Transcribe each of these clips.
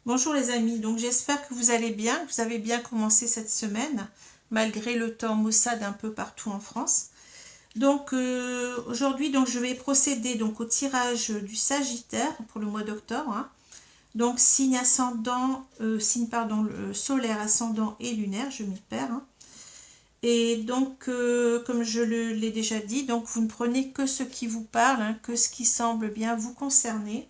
Bonjour les amis, donc j'espère que vous allez bien, que vous avez bien commencé cette semaine, malgré le temps maussade un peu partout en France. Donc aujourd'hui, je vais procéder donc au tirage du Sagittaire pour le mois d'octobre, hein. Donc signe ascendant, solaire, ascendant et lunaire, je m'y perds, hein. Et donc comme je l'ai déjà dit, donc vous ne prenez que ce qui vous parle, hein, que ce qui semble bien vous concerner.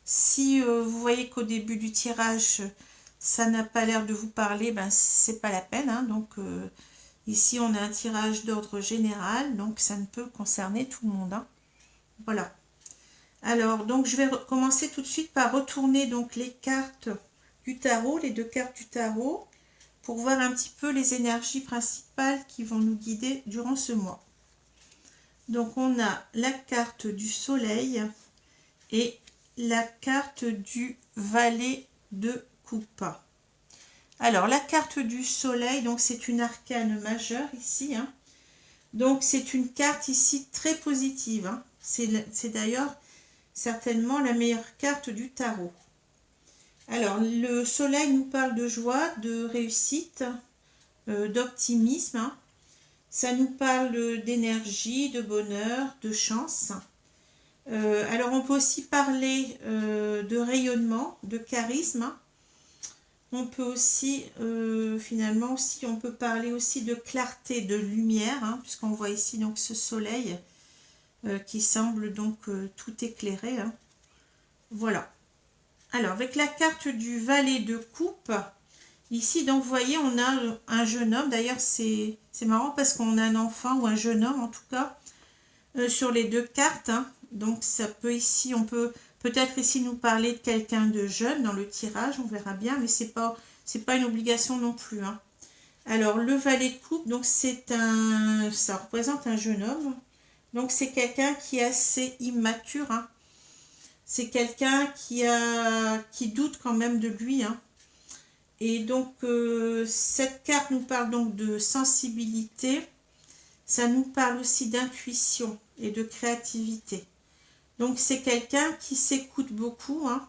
Si vous voyez qu'au début du tirage, ça n'a pas l'air de vous parler, ben c'est pas la peine, hein. Donc ici on a un tirage d'ordre général, donc ça ne peut concerner tout le monde, hein. Voilà. Alors donc je vais commencer tout de suite par retourner donc les cartes du tarot, les deux cartes du tarot, pour voir un petit peu les énergies principales qui vont nous guider durant ce mois. Donc on a la carte du soleil et la carte du valet de coupe. Alors la carte du soleil, donc c'est une arcane majeure ici, hein. Donc c'est une carte ici très positive, hein. C'est d'ailleurs certainement la meilleure carte du tarot. Alors le soleil nous parle de joie, de réussite, d'optimisme, hein. Ça nous parle d'énergie, de bonheur, de chance. Alors on peut aussi parler de rayonnement, de charisme. On peut aussi, finalement, aussi, on peut parler aussi de clarté, de lumière, hein, puisqu'on voit ici donc ce soleil qui semble donc tout éclairé, hein. Voilà. Alors avec la carte du valet de coupe, ici donc vous voyez on a un jeune homme. D'ailleurs c'est marrant parce qu'on a un enfant ou un jeune homme en tout cas sur les deux cartes, hein. Donc ça peut ici, on peut peut-être ici nous parler de quelqu'un de jeune dans le tirage, on verra bien, mais c'est pas une obligation non plus, hein. Alors le valet de coupe, donc ça représente un jeune homme. Donc c'est quelqu'un qui est assez immature, hein. C'est quelqu'un qui doute quand même de lui, hein. Et donc cette carte nous parle donc de sensibilité. Ça nous parle aussi d'intuition et de créativité. Donc c'est quelqu'un qui s'écoute beaucoup, hein,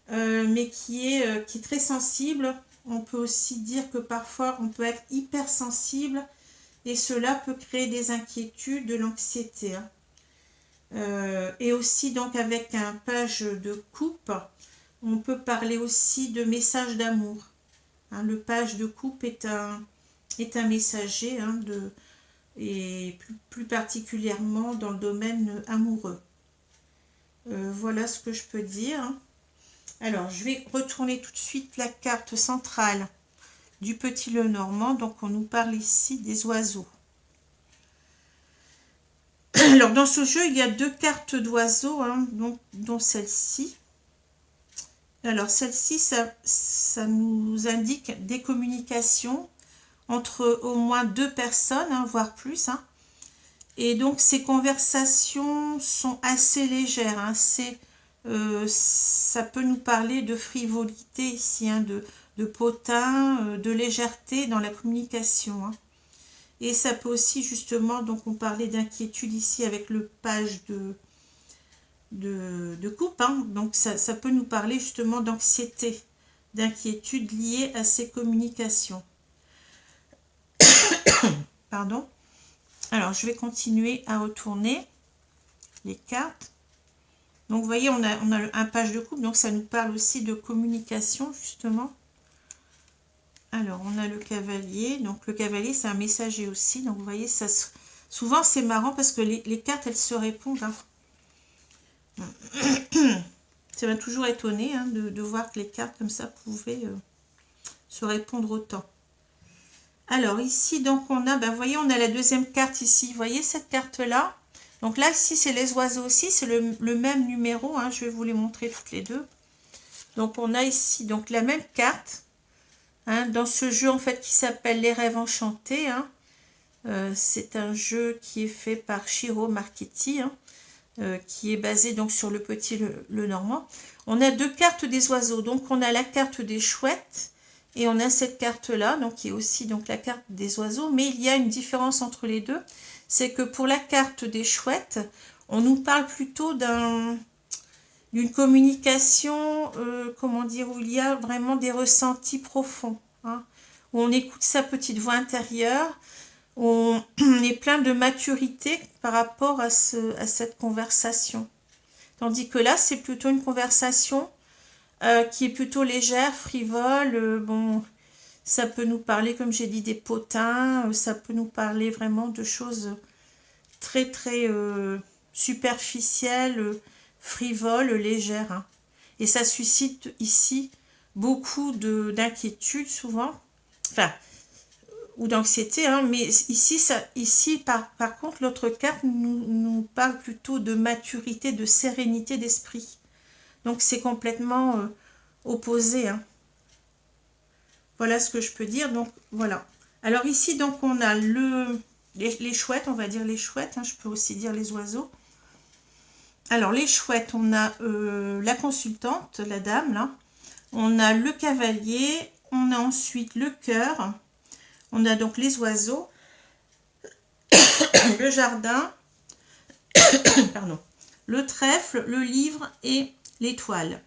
mais qui est très sensible. On peut aussi dire que parfois on peut être hypersensible et cela peut créer des inquiétudes, de l'anxiété, hein. Et aussi donc avec un page de coupe, on peut parler aussi de message d'amour, hein. Le page de coupe est un messager, hein, et plus particulièrement dans le domaine amoureux. Voilà ce que je peux dire. Alors, je vais retourner tout de suite la carte centrale du Petit Lenormand. Donc, on nous parle ici des oiseaux. Alors, dans ce jeu, il y a deux cartes d'oiseaux, hein, dont celle-ci. Alors, celle-ci, ça nous indique des communications entre au moins deux personnes, hein, voire plus, hein. Et donc ces conversations sont assez légères, hein. Ça peut nous parler de frivolité ici, hein, de potin, de légèreté dans la communication, hein. Et ça peut aussi justement, donc on parlait d'inquiétude ici avec le page de coupe, hein. Donc ça peut nous parler justement d'anxiété, d'inquiétude liée à ces communications. Pardon. Alors, je vais continuer à retourner les cartes. Donc, vous voyez, on a un page de coupe, donc ça nous parle aussi de communication, justement. Alors, on a le cavalier. Donc, le cavalier, c'est un messager aussi. Donc, vous voyez, souvent, c'est marrant parce que les cartes, elles se répondent, hein. Ça m'a toujours étonné, hein, de voir que les cartes, comme ça, pouvaient se répondre autant. Alors ici, donc on a, ben vous voyez, on a la deuxième carte ici. Vous voyez cette carte-là? Donc là, ici, c'est les oiseaux aussi. C'est le même numéro, hein. Je vais vous les montrer toutes les deux. Donc on a ici donc la même carte, hein, dans ce jeu en fait qui s'appelle Les Rêves Enchantés, hein. C'est un jeu qui est fait par Shiro Marchetti, hein, qui est basé donc sur le Petit Lenormand. On a deux cartes des oiseaux. Donc on a la carte des chouettes. Et on a cette carte-là, donc qui est aussi donc la carte des oiseaux, mais il y a une différence entre les deux. C'est que pour la carte des chouettes, on nous parle plutôt d'une communication, comment dire, où il y a vraiment des ressentis profonds, hein, où on écoute sa petite voix intérieure, où on est plein de maturité par rapport à cette conversation. Tandis que là, c'est plutôt une conversation qui est plutôt légère, frivole. Bon, ça peut nous parler, comme j'ai dit, des potins. Ça peut nous parler vraiment de choses très, très superficielles, frivoles, légères, hein. Et ça suscite ici beaucoup d'inquiétude souvent. Enfin, ou d'anxiété, hein, mais ici par contre, l'autre carte nous parle plutôt de maturité, de sérénité d'esprit. Donc c'est complètement opposé, hein. Voilà ce que je peux dire. Donc voilà. Alors ici, donc on a les chouettes, on va dire les chouettes, hein, je peux aussi dire les oiseaux. Alors les chouettes, on a la consultante, la dame là. On a le cavalier, on a ensuite le cœur. On a donc les oiseaux, le jardin, pardon, le trèfle, le livre et l'étoile.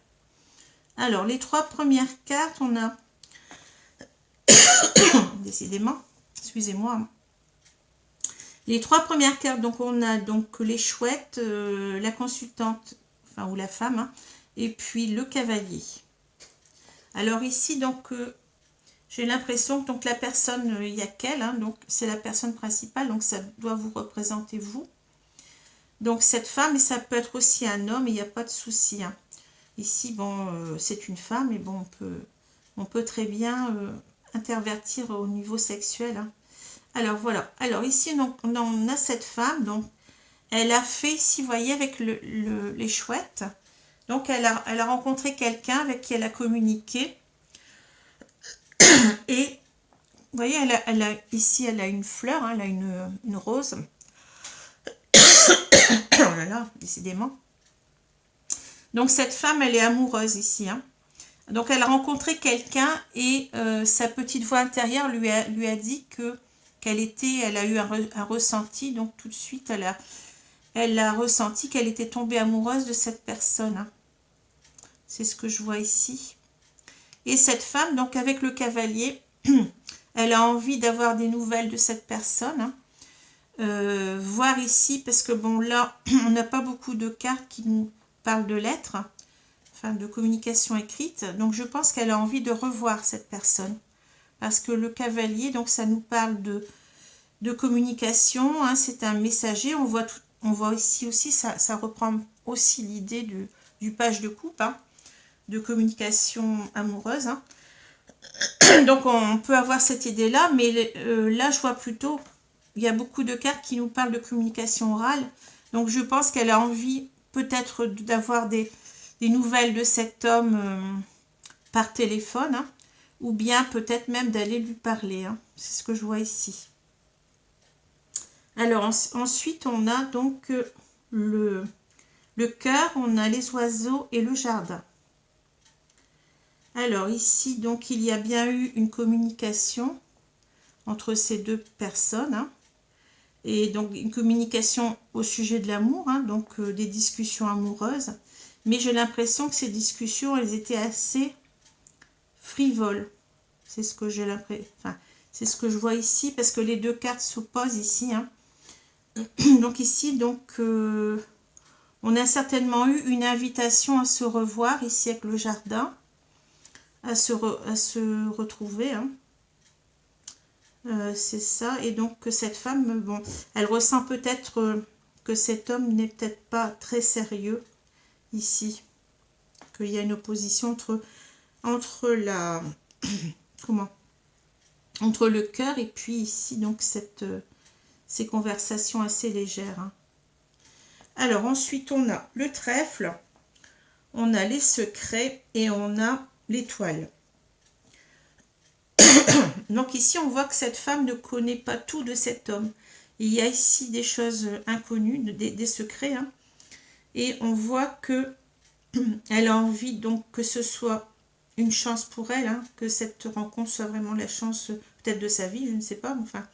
Alors, les trois premières cartes, on a, décidément, excusez-moi, les trois premières cartes, donc on a donc les chouettes, la consultante, enfin, ou la femme, hein, et puis le cavalier. Alors ici, donc, j'ai l'impression que donc la personne, il n'y a qu'elle, hein, donc c'est la personne principale, donc ça doit vous représenter vous. Donc cette femme, et ça peut être aussi un homme, il n'y a pas de souci, hein. Ici, bon, c'est une femme, et bon, on peut très bien intervertir au niveau sexuel, hein. Alors voilà, alors ici donc, on a cette femme, donc elle a fait ici, vous voyez, avec les chouettes, donc elle a rencontré quelqu'un avec qui elle a communiqué. Et vous voyez, ici, elle a une fleur, hein, elle a une rose. Oh là là, décidément. Donc, cette femme, elle est amoureuse ici, hein. Donc, elle a rencontré quelqu'un et sa petite voix intérieure lui a dit elle a eu un ressenti. Donc, tout de suite, elle a ressenti qu'elle était tombée amoureuse de cette personne, hein. C'est ce que je vois ici. Et cette femme, donc, avec le cavalier, elle a envie d'avoir des nouvelles de cette personne, hein. Voir ici, parce que bon là, on n'a pas beaucoup de cartes qui nous parlent de lettres, enfin de communication écrite, donc je pense qu'elle a envie de revoir cette personne. Parce que le cavalier, donc ça nous parle de communication, hein, c'est un messager, on voit ici aussi, ça reprend aussi l'idée du page de coupe, hein, de communication amoureuse, hein. Donc on peut avoir cette idée-là, mais là je vois plutôt, il y a beaucoup de cartes qui nous parlent de communication orale. Donc je pense qu'elle a envie peut-être d'avoir des nouvelles de cet homme par téléphone, hein, ou bien peut-être même d'aller lui parler, hein. C'est ce que je vois ici. Alors ensuite on a donc le cœur, on a les oiseaux et le jardin. Alors ici, donc, il y a bien eu une communication entre ces deux personnes, hein, et donc une communication au sujet de l'amour, hein, donc des discussions amoureuses. Mais j'ai l'impression que ces discussions, elles étaient assez frivoles. C'est ce que j'ai l'impression, enfin, c'est ce que je vois ici, parce que les deux cartes s'opposent ici, hein. Donc ici, donc, on a certainement eu une invitation à se revoir ici avec le jardin. À se retrouver, hein. C'est ça. Et donc que cette femme, bon, elle ressent peut-être que cet homme n'est peut-être pas très sérieux ici, qu'il y a une opposition entre la comment, entre le cœur et puis ici donc ces conversations assez légères, hein. Alors ensuite on a le trèfle, on a les secrets et on a l'étoile. Donc ici, on voit que cette femme ne connaît pas tout de cet homme. Il y a ici des choses inconnues, des secrets, hein. Et on voit que elle a envie donc que ce soit une chance pour elle, hein, que cette rencontre soit vraiment la chance peut-être de sa vie, je ne sais pas, enfin.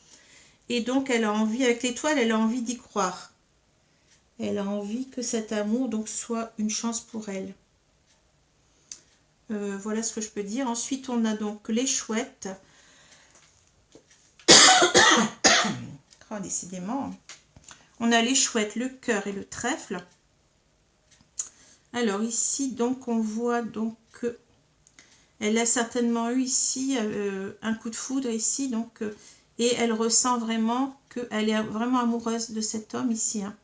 Et donc elle a envie, avec l'étoile, elle a envie d'y croire. Elle a envie que cet amour donc soit une chance pour elle. Voilà ce que je peux dire. Ensuite, on a donc les chouettes. Oh, décidément. On a les chouettes, le cœur et le trèfle. Alors ici, donc, on voit donc que elle a certainement eu ici un coup de foudre ici, donc et elle ressent vraiment qu'elle est vraiment amoureuse de cet homme ici. Hein.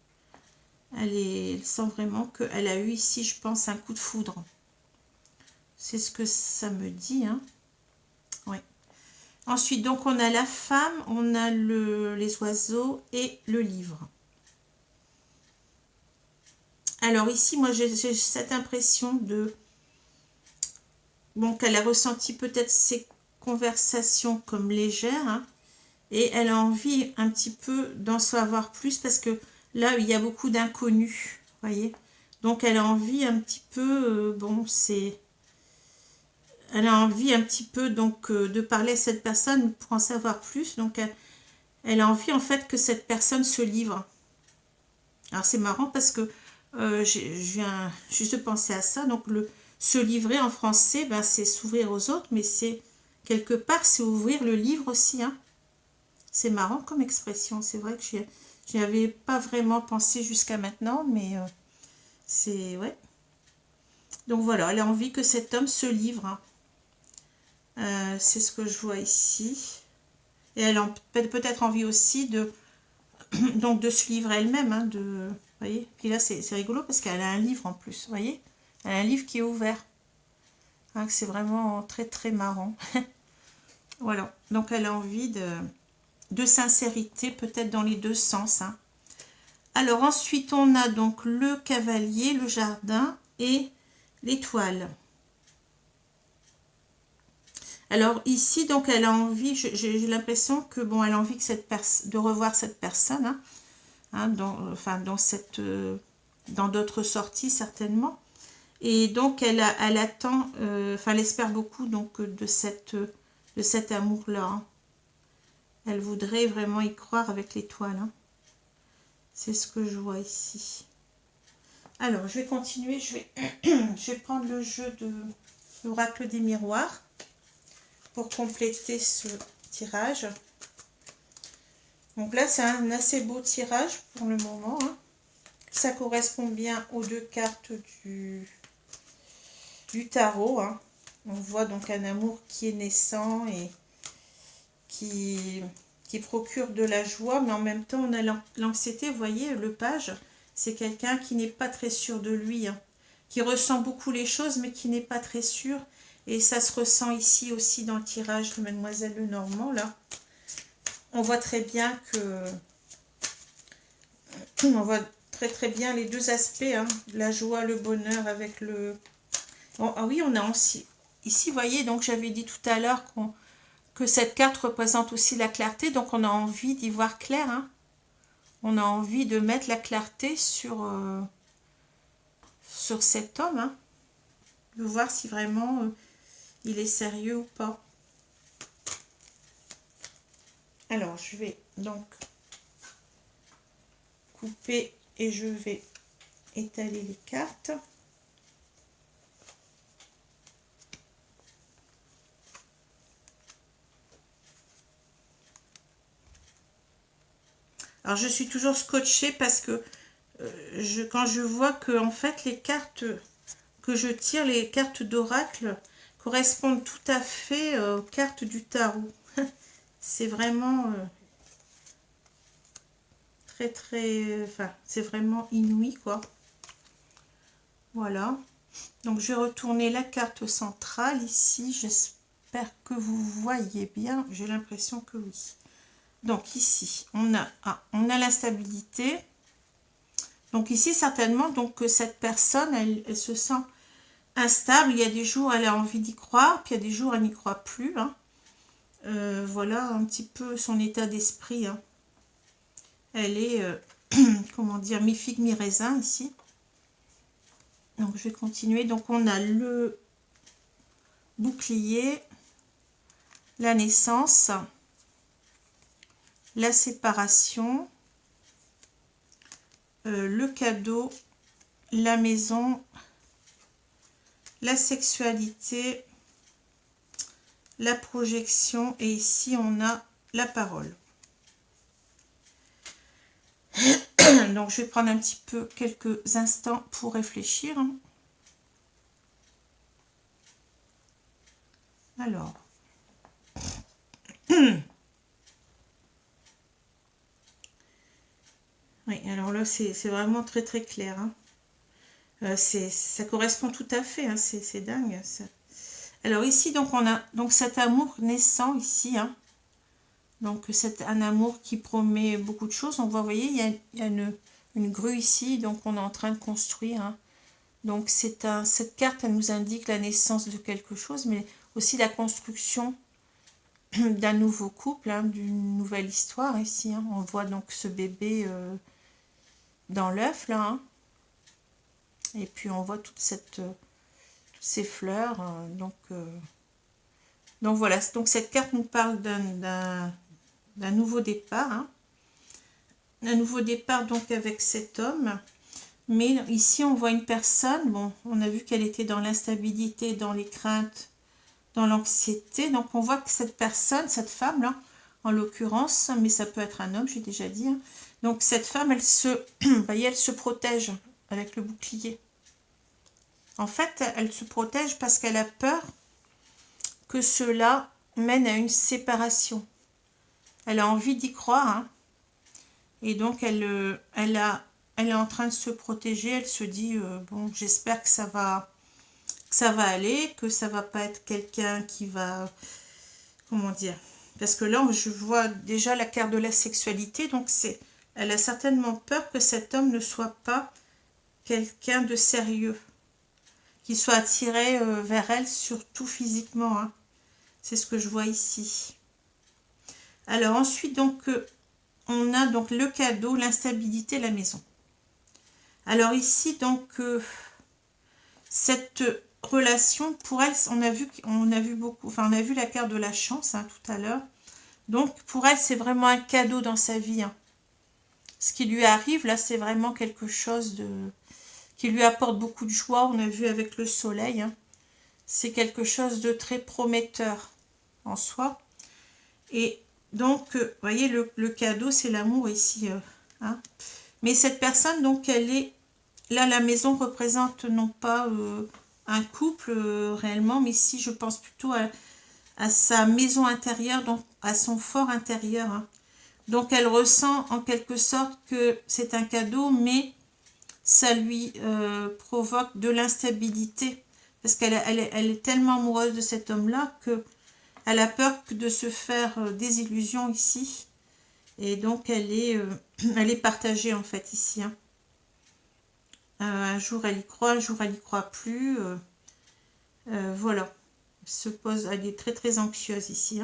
Elle sent vraiment qu'elle a eu ici, je pense, un coup de foudre. C'est ce que ça me dit. Hein. Ouais. Ensuite, donc, on a la femme, on a les oiseaux et le livre. Alors ici, moi, j'ai cette impression de... Bon, qu'elle a ressenti peut-être ces conversations comme légères, hein, et elle a envie un petit peu d'en savoir plus parce que là, il y a beaucoup d'inconnus, voyez. Donc, elle a envie un petit peu, bon, c'est... Elle a envie un petit peu donc de parler à cette personne pour en savoir plus. Donc, elle a envie en fait que cette personne se livre. Alors, c'est marrant parce que je viens juste de penser à ça. Donc, se livrer en français, ben, c'est s'ouvrir aux autres, mais c'est quelque part, c'est ouvrir le livre aussi. Hein. C'est marrant comme expression. C'est vrai que je n'y avais pas vraiment pensé jusqu'à maintenant, mais c'est... Ouais. Donc, voilà, elle a envie que cet homme se livre. Hein. C'est ce que je vois ici. Et elle a peut-être envie aussi de, donc de se livrer elle-même. Hein, vous voyez. Puis là, c'est rigolo parce qu'elle a un livre en plus. Vous voyez. Elle a un livre qui est ouvert. Hein, c'est vraiment très très marrant. Voilà. Donc elle a envie de sincérité, peut-être dans les deux sens. Hein. Alors ensuite, on a donc le cavalier, le jardin et l'étoile. Alors ici, donc, elle a envie, j'ai l'impression que, bon, elle a envie que de revoir cette personne, hein, enfin, dans d'autres sorties, certainement. Et donc, elle attend, enfin, elle espère beaucoup, donc, de cet amour-là. Hein. Elle voudrait vraiment y croire avec l'étoile. Hein. C'est ce que je vois ici. Alors, je vais continuer, je vais prendre le jeu de l'oracle des miroirs. Pour compléter ce tirage. Donc là, c'est un assez beau tirage pour le moment. Hein. Ça correspond bien aux deux cartes du tarot. Hein. On voit donc un amour qui est naissant et qui procure de la joie, mais en même temps, on a l'anxiété. Vous voyez, le page, c'est quelqu'un qui n'est pas très sûr de lui, hein, qui ressent beaucoup les choses, mais qui n'est pas très sûr. Et ça se ressent ici aussi dans le tirage de Mademoiselle Lenormand, là. On voit très bien que... On voit très très bien les deux aspects, hein, la joie, le bonheur avec le... Bon, ah oui, on a aussi... Ici, vous voyez, donc j'avais dit tout à l'heure que cette carte représente aussi la clarté, donc on a envie d'y voir clair. Hein. On a envie de mettre la clarté sur cet homme, hein, de voir si vraiment il est sérieux ou pas. Alors, je vais donc couper et je vais étaler les cartes. Alors, je suis toujours scotchée parce que quand je vois que en fait les cartes que je tire, les cartes d'oracle, correspondent tout à fait aux cartes du tarot. C'est vraiment très très... Enfin, c'est vraiment inouï, quoi. Voilà. Donc, je vais retourner la carte centrale ici. J'espère que vous voyez bien. J'ai l'impression que oui. Donc, ici, on a l'instabilité. Donc, ici, certainement, donc, que cette personne, elle se sent instable. Il y a des jours, elle a envie d'y croire. Puis, il y a des jours, elle n'y croit plus. Hein. Voilà un petit peu son état d'esprit. Hein. Elle est, comment dire, mi-figue, mi-raisin ici. Donc, je vais continuer. Donc, on a le bouclier, la naissance, la séparation, le cadeau, la maison, la sexualité, la projection, et ici on a la parole. Donc je vais prendre un petit peu quelques instants pour réfléchir. Alors, oui, alors là c'est vraiment très très clair. Ça correspond tout à fait, c'est dingue ça. Alors ici donc on a donc cet amour naissant ici, donc c'est un amour qui promet beaucoup de choses. On voit, vous voyez, il y a une grue ici, donc on est en train de construire. Donc cette carte, elle nous indique la naissance de quelque chose, mais aussi la construction d'un nouveau couple, d'une nouvelle histoire ici. On voit donc ce bébé dans l'œuf là, et puis on voit toutes ces fleurs. Donc voilà, donc cette carte nous parle d'un nouveau départ, un nouveau départ donc avec cet homme. Mais ici on voit une personne, bon, on a vu qu'elle était dans l'instabilité, dans les craintes, dans l'anxiété. Donc on voit que cette personne, cette femme là, en l'occurrence, mais ça peut être un homme, j'ai déjà dit. Donc cette femme, elle se protège avec le bouclier. En fait, elle se protège parce qu'elle a peur que cela mène à une séparation. Elle a envie d'y croire, et donc elle est en train de se protéger. Elle se dit bon, j'espère que ça va aller, que ça va pas être quelqu'un qui va, comment dire, parce que là je vois déjà la carte de la sexualité, donc elle a certainement peur que cet homme ne soit pas quelqu'un de sérieux, qu'il soit attiré vers elle, surtout physiquement, c'est ce que je vois ici. Alors ensuite donc on a donc le cadeau, l'instabilité, la maison. Alors ici donc cette relation, pour elle, on a vu beaucoup, enfin on a vu la carte de la chance tout à l'heure. Donc pour elle c'est vraiment un cadeau dans sa vie. Ce qui lui arrive là, c'est vraiment quelque chose qui lui apporte beaucoup de joie. On a vu avec le soleil, c'est quelque chose de très prometteur en soi. Et donc vous voyez, le cadeau c'est l'amour ici, mais cette personne donc elle est là, la maison représente non pas un couple réellement, mais ici je pense plutôt à sa maison intérieure, donc à son fort intérieur. Donc elle ressent en quelque sorte que c'est un cadeau, mais ça lui provoque de l'instabilité, parce qu'elle est tellement amoureuse de cet homme-là qu'elle a peur de se faire des illusions ici. Et donc elle est partagée en fait ici. Un jour elle y croit, un jour elle y croit plus. Voilà. Elle est très très anxieuse ici.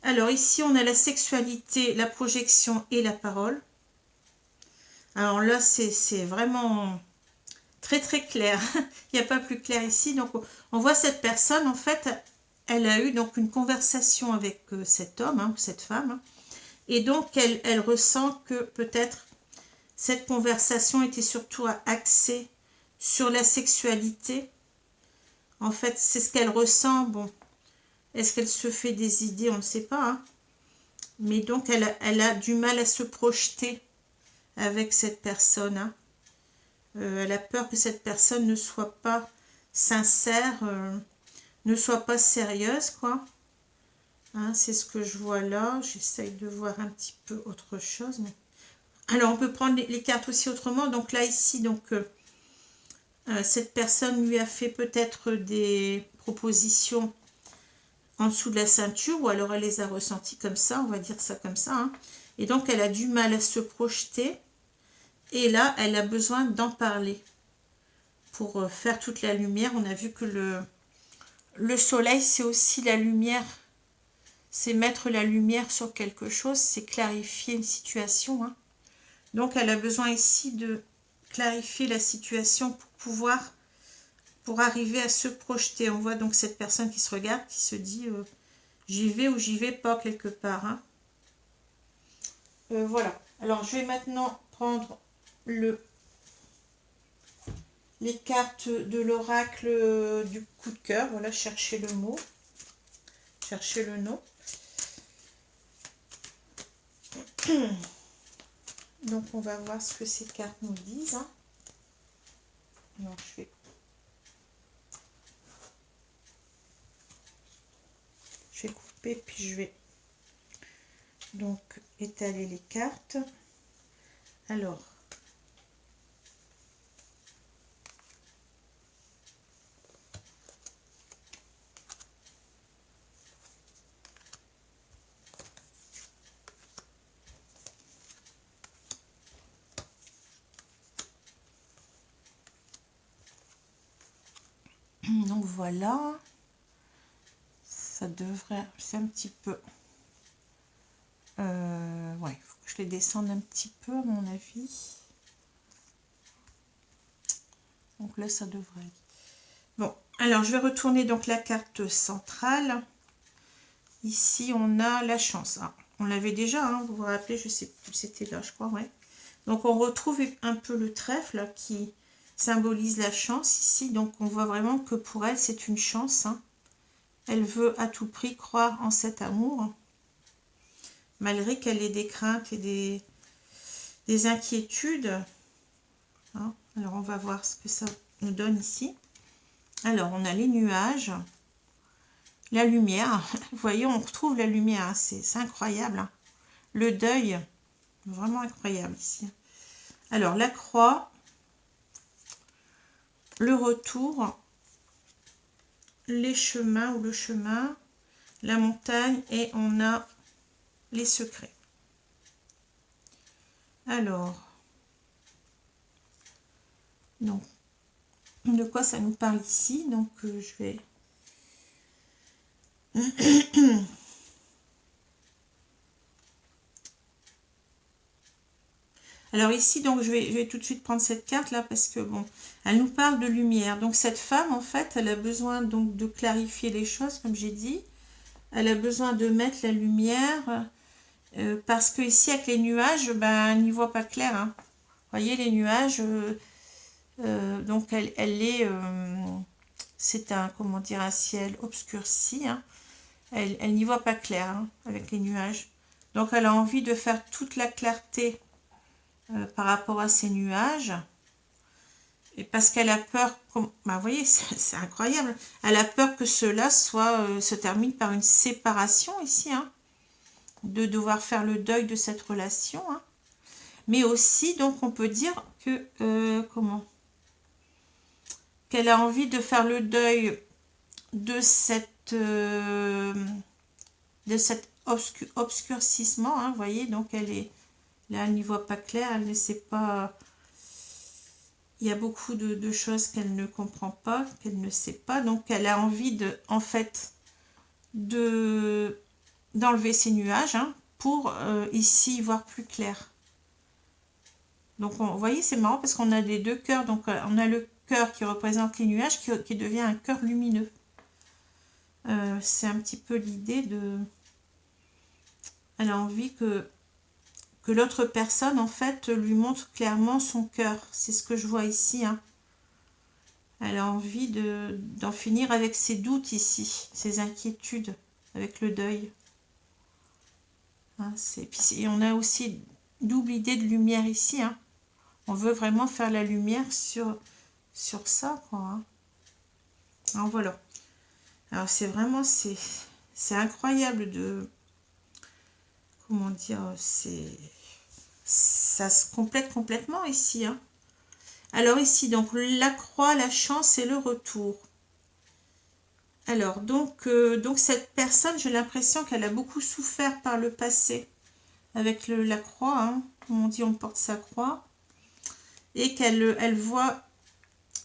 Alors ici on a la sexualité, la projection et la parole. Alors là c'est vraiment très très clair. Il n'y a pas plus clair ici. Donc on voit cette personne, en fait, elle a eu donc une conversation avec cet homme, cette femme. Et donc elle ressent que peut-être cette conversation était surtout axée sur la sexualité. En fait, c'est ce qu'elle ressent. Bon, est-ce qu'elle se fait des idées? On ne sait pas. Mais donc, elle a du mal à se projeter avec cette personne. Elle a peur que cette personne ne soit pas sincère, ne soit pas sérieuse, quoi. C'est ce que je vois là. J'essaye de voir un petit peu autre chose. Alors, on peut prendre les cartes aussi autrement. Donc là, ici, donc... cette personne lui a fait peut-être des propositions en dessous de la ceinture, ou alors elle les a ressenties comme ça, on va dire ça comme ça. Et donc elle a du mal à se projeter, et là elle a besoin d'en parler pour faire toute la lumière. On a vu que le soleil c'est aussi la lumière, c'est mettre la lumière sur quelque chose, c'est clarifier une situation. Donc elle a besoin ici de clarifier la situation pour arriver à se projeter. On voit donc cette personne qui se regarde, qui se dit j'y vais ou j'y vais pas quelque part. Voilà. Alors je vais maintenant prendre les cartes de l'oracle du coup de cœur. Voilà, cherchez le mot, cherchez le nom. Donc on va voir ce que ces cartes nous disent. Alors je vais couper, puis je vais donc étaler les cartes. Alors, donc voilà, ça devrait, c'est un petit peu, ouais, il faut que je les descende un petit peu à mon avis. Donc là, ça devrait être. Bon, alors je vais retourner donc la carte centrale. Ici, on a la chance. Ah, on l'avait déjà, hein, vous vous rappelez, je sais plus, c'était là, je crois, ouais. Donc on retrouve un peu le trèfle qui symbolise la chance ici. Donc on voit vraiment que pour elle, c'est une chance. Hein. Elle veut à tout prix croire en cet amour, malgré qu'elle ait des craintes et des inquiétudes. Hein. Alors on va voir ce que ça nous donne ici. Alors on a les nuages, la lumière. Vous voyez, on retrouve la lumière, hein. C'est incroyable. Hein. Le deuil, vraiment incroyable ici. Alors la croix, le retour, les chemins ou le chemin, la montagne, et on a les secrets. Alors, donc, de quoi ça nous parle ici? Donc, je vais... Alors ici, donc, je vais tout de suite prendre cette carte-là parce que, bon, elle nous parle de lumière. Donc, cette femme, en fait, elle a besoin donc de clarifier les choses, comme j'ai dit. Elle a besoin de mettre la lumière parce que ici, avec les nuages, ben, elle n'y voit pas clair. Hein. Vous voyez, les nuages, donc, elle est... c'est un, comment dire, un ciel obscurci. Hein. Elle n'y voit pas clair hein, avec les nuages. Donc, elle a envie de faire toute la clarté par rapport à ces nuages. Et parce qu'elle a peur, bah, vous voyez, c'est incroyable. Elle a peur que cela se termine par une séparation ici. Hein, de devoir faire le deuil de cette relation. Hein. Mais aussi, donc, on peut dire que, qu'elle a envie de faire le deuil de cet obscurcissement, hein, vous voyez, donc elle est là, elle n'y voit pas clair, elle ne sait pas, il y a beaucoup de choses qu'elle ne comprend pas, qu'elle ne sait pas, donc elle a envie de, en fait, d'enlever ces nuages, hein, pour ici voir plus clair. Donc vous voyez, c'est marrant parce qu'on a les deux cœurs, donc on a le cœur qui représente les nuages qui devient un cœur lumineux. C'est un petit peu l'idée de... Elle a envie que l'autre personne, en fait, lui montre clairement son cœur. C'est ce que je vois ici. Hein. Elle a envie d'en finir avec ses doutes ici, ses inquiétudes, avec le deuil. Hein, puis on a aussi double idée de lumière ici. Hein. On veut vraiment faire la lumière sur ça. Quoi, hein. Alors voilà. Alors c'est vraiment... C'est incroyable de... Comment dire, ça se complète complètement ici. Hein. Alors ici, donc la croix, la chance et le retour. Alors, donc cette personne, j'ai l'impression qu'elle a beaucoup souffert par le passé avec la croix. Hein. Comme on dit, on porte sa croix. Et qu'elle voit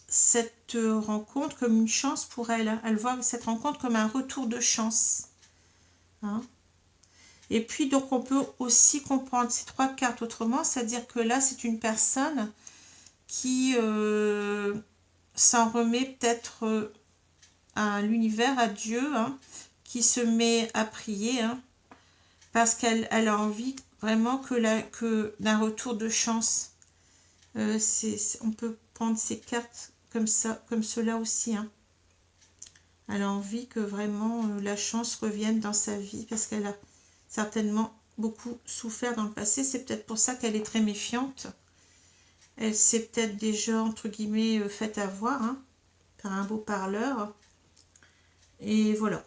cette rencontre comme une chance pour elle. Elle voit cette rencontre comme un retour de chance. Hein. Et puis, donc, on peut aussi comprendre ces trois cartes autrement, c'est-à-dire que là, c'est une personne qui s'en remet peut-être à l'univers, à Dieu, hein, qui se met à prier, hein, parce qu'elle a envie vraiment que d'un retour de chance On peut prendre ces cartes comme ça, comme cela aussi. Hein. Elle a envie que vraiment la chance revienne dans sa vie parce qu'elle a certainement beaucoup souffert dans le passé. C'est peut-être pour ça qu'elle est très méfiante. Elle s'est peut-être déjà, entre guillemets, faite avoir hein, par un beau parleur. Et voilà.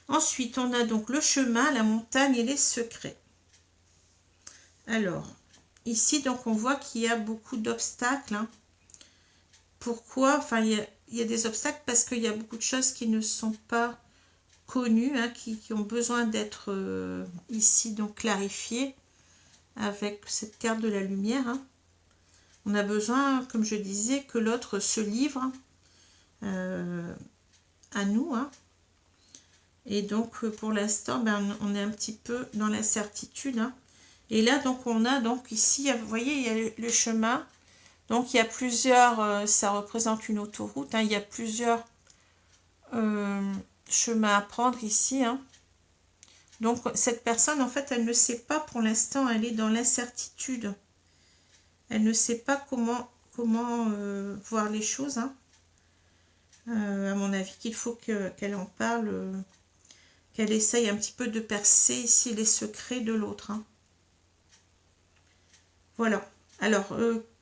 Ensuite, on a donc le chemin, la montagne et les secrets. Alors, ici, donc, on voit qu'il y a beaucoup d'obstacles. Hein. Pourquoi? Enfin, il y a des obstacles parce qu'il y a beaucoup de choses qui ne sont pas connues, hein, qui ont besoin d'être ici, donc, clarifiées avec cette carte de la lumière. Hein. On a besoin, comme je disais, que l'autre se livre à nous. Hein. Et donc, pour l'instant, ben, on est un petit peu dans l'incertitude. Hein. Et là, donc, on a donc ici, vous voyez, il y a le chemin. Donc, il y a plusieurs, ça représente une autoroute. Hein, il y a plusieurs chemins à prendre ici. Hein. Donc, cette personne, en fait, elle ne sait pas pour l'instant, elle est dans l'incertitude. Elle ne sait pas comment voir les choses. Hein. À mon avis, qu'il faut qu'elle en parle, qu'elle essaye un petit peu de percer ici les secrets de l'autre. Hein. Voilà. Alors,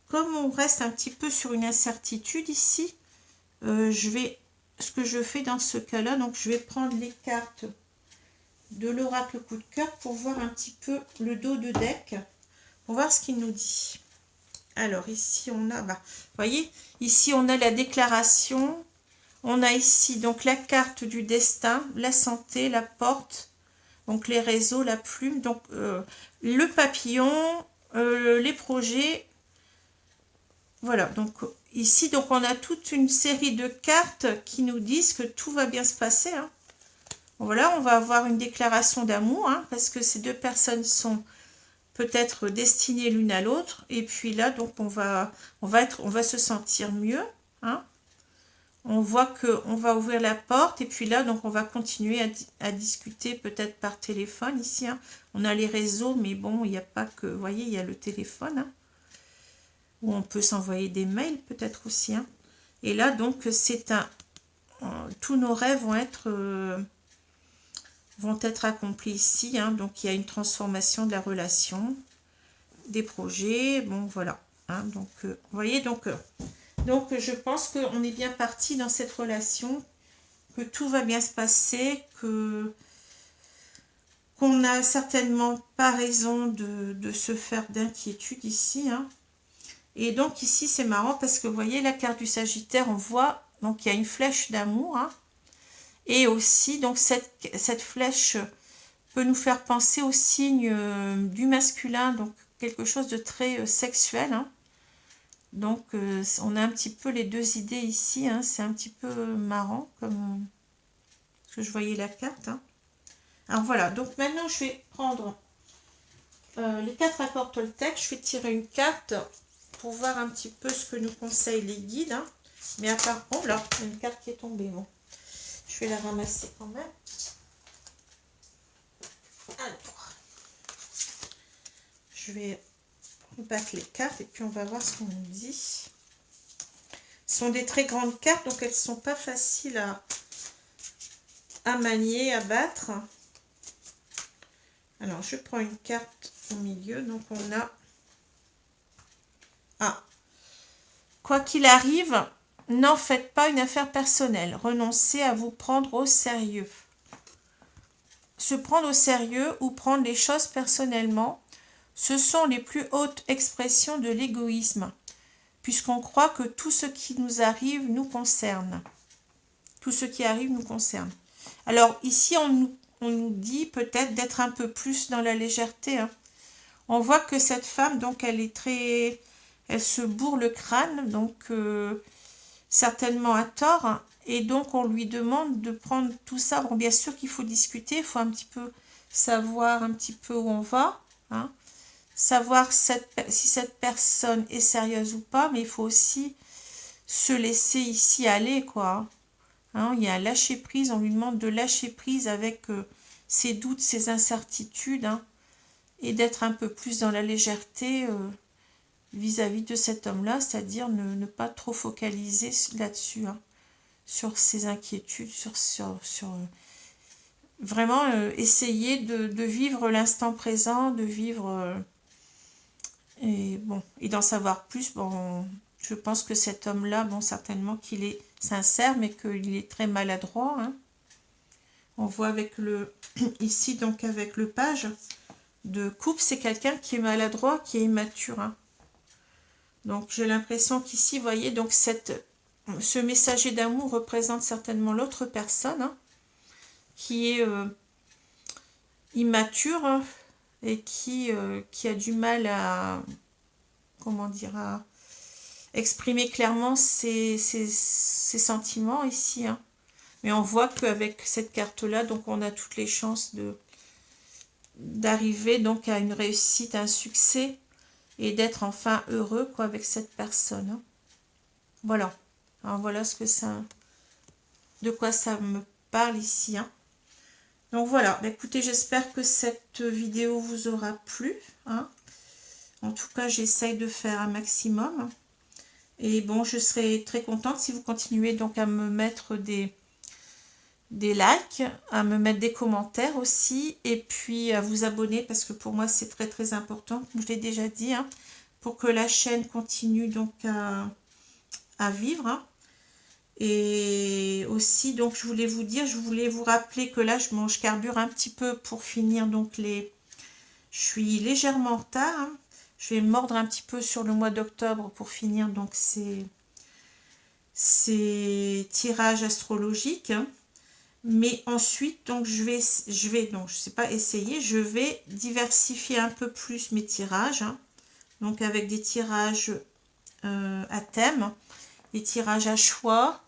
comme on reste un petit peu sur une incertitude ici, ce que je fais dans ce cas-là, donc je vais prendre les cartes de l'oracle coup de cœur pour voir un petit peu le dos de deck, pour voir ce qu'il nous dit. Alors, ici, on a, vous voyez, ici, on a la déclaration. On a ici, donc, la carte du destin, la santé, la porte, donc les réseaux, la plume, donc le papillon, les projets. Voilà, donc, ici, donc, on a toute une série de cartes qui nous disent que tout va bien se passer. Hein. Voilà, on va avoir une déclaration d'amour, hein, parce que ces deux personnes sont peut-être destinées l'une à l'autre. Et puis là, donc, on va se sentir mieux. Hein. On voit qu'on va ouvrir la porte. Et puis là, donc, on va continuer à discuter peut-être par téléphone ici. Hein. On a les réseaux, mais bon, il n'y a pas que... Vous voyez, il y a le téléphone. Hein, où on peut s'envoyer des mails peut-être aussi. Hein. Et là, donc, c'est tous nos rêves vont être accomplis ici. Hein. Donc, il y a une transformation de la relation, des projets. Bon, voilà. Hein. Donc, vous voyez, donc, je pense qu'on est bien parti dans cette relation, que tout va bien se passer, qu'on n'a certainement pas raison de se faire d'inquiétude ici. Hein. Et donc, ici, c'est marrant parce que, vous voyez, la carte du Sagittaire, on voit, donc, il y a une flèche d'amour. Hein. Et aussi, donc, cette flèche peut nous faire penser au signe du masculin, donc quelque chose de très sexuel. Hein. Donc, on a un petit peu les deux idées ici. Hein. C'est un petit peu marrant, comme que je voyais la carte. Hein. Alors, voilà. Donc, maintenant, je vais prendre les 4 accords Toltec. Je vais tirer une carte pour voir un petit peu ce que nous conseillent les guides. Hein. Mais à part... Oh là, il y a une carte qui est tombée. Bon. Je vais la ramasser quand même. Alors, je vais battre les cartes et puis on va voir ce qu'on nous dit. Ce sont des très grandes cartes, donc elles ne sont pas faciles à manier, à battre. Alors, je prends une carte au milieu. Donc, on a... Ah. Quoi qu'il arrive, n'en faites pas une affaire personnelle. Renoncez à vous prendre au sérieux. Se prendre au sérieux ou prendre les choses personnellement, ce sont les plus hautes expressions de l'égoïsme, puisqu'on croit que tout ce qui nous arrive nous concerne. Tout ce qui arrive nous concerne. Alors, ici, on nous dit peut-être d'être un peu plus dans la légèreté. Hein. On voit que cette femme, donc, elle se bourre le crâne, donc, certainement à tort. Hein. Et donc, on lui demande de prendre tout ça. Bon, bien sûr qu'il faut discuter, il faut un petit peu savoir un petit peu où on va. Hein. Savoir si cette personne est sérieuse ou pas, mais il faut aussi se laisser ici aller, quoi. Hein, il y a un lâcher-prise, on lui demande de lâcher prise avec ses doutes, ses incertitudes, hein, et d'être un peu plus dans la légèreté, vis-à-vis de cet homme-là, c'est-à-dire ne pas trop focaliser là-dessus, hein, sur ses inquiétudes, vraiment essayer de vivre l'instant présent, de vivre et bon, et d'en savoir plus. Bon, je pense que cet homme-là, bon, certainement qu'il est sincère, mais qu'il est très maladroit, hein. On voit avec ici, donc avec le page de coupe, c'est quelqu'un qui est maladroit, qui est immature, hein. Donc j'ai l'impression qu'ici, vous voyez, donc ce messager d'amour représente certainement l'autre personne, hein, qui est immature, hein, et qui a du mal à, comment dire, à exprimer clairement ses sentiments ici, hein. Mais on voit qu'avec cette carte-là, donc on a toutes les chances d'arriver donc à une réussite, à un succès, et d'être enfin heureux, quoi, avec cette personne, hein. Voilà. Alors voilà de quoi ça me parle ici, hein. Donc voilà, écoutez, j'espère que cette vidéo vous aura plu, hein. En tout cas, j'essaye de faire un maximum. Et bon, je serai très contente si vous continuez donc à me mettre des likes, à me mettre des commentaires aussi, et puis à vous abonner, parce que pour moi, c'est très très important, comme je l'ai déjà dit, hein, pour que la chaîne continue donc à vivre, hein. Et aussi, donc, je voulais vous rappeler que là, je carbure un petit peu pour finir, donc, je suis légèrement en retard, hein. Je vais mordre un petit peu sur le mois d'octobre pour finir, donc, ces tirages astrologiques, hein. Mais ensuite, donc, donc, je sais pas, essayer, je vais diversifier un peu plus mes tirages, hein. Donc, avec des tirages à thème, des tirages à choix,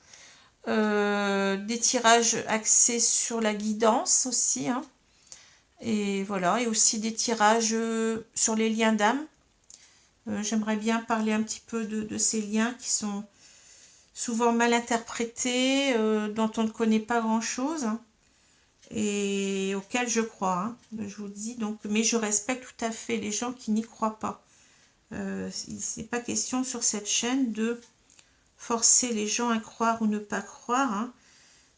des tirages axés sur la guidance aussi, hein. Et voilà, et aussi des tirages sur les liens d'âme. J'aimerais bien parler un petit peu de ces liens qui sont souvent mal interprétés, dont on ne connaît pas grand-chose, hein, et auxquels je crois, hein, je vous dis. Donc, mais je respecte tout à fait les gens qui n'y croient pas. Il n'est pas question sur cette chaîne de forcer les gens à croire ou ne pas croire, hein.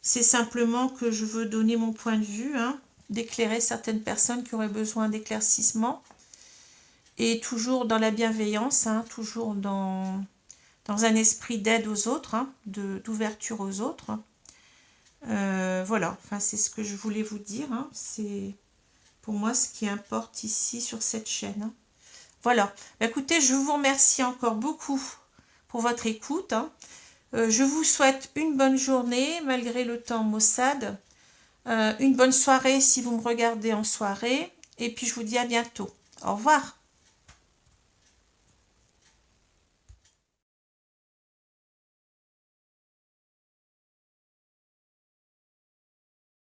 C'est simplement que je veux donner mon point de vue, hein, d'éclairer certaines personnes qui auraient besoin d'éclaircissement, et toujours dans la bienveillance, hein, toujours dans un esprit d'aide aux autres, hein, d'ouverture aux autres. Voilà, enfin, c'est ce que je voulais vous dire, hein. C'est pour moi ce qui importe ici sur cette chaîne, hein. Voilà, écoutez, je vous remercie encore beaucoup pour votre écoute, hein. Je vous souhaite une bonne journée malgré le temps maussade, une bonne soirée si vous me regardez en soirée, et puis je vous dis à bientôt. Au revoir.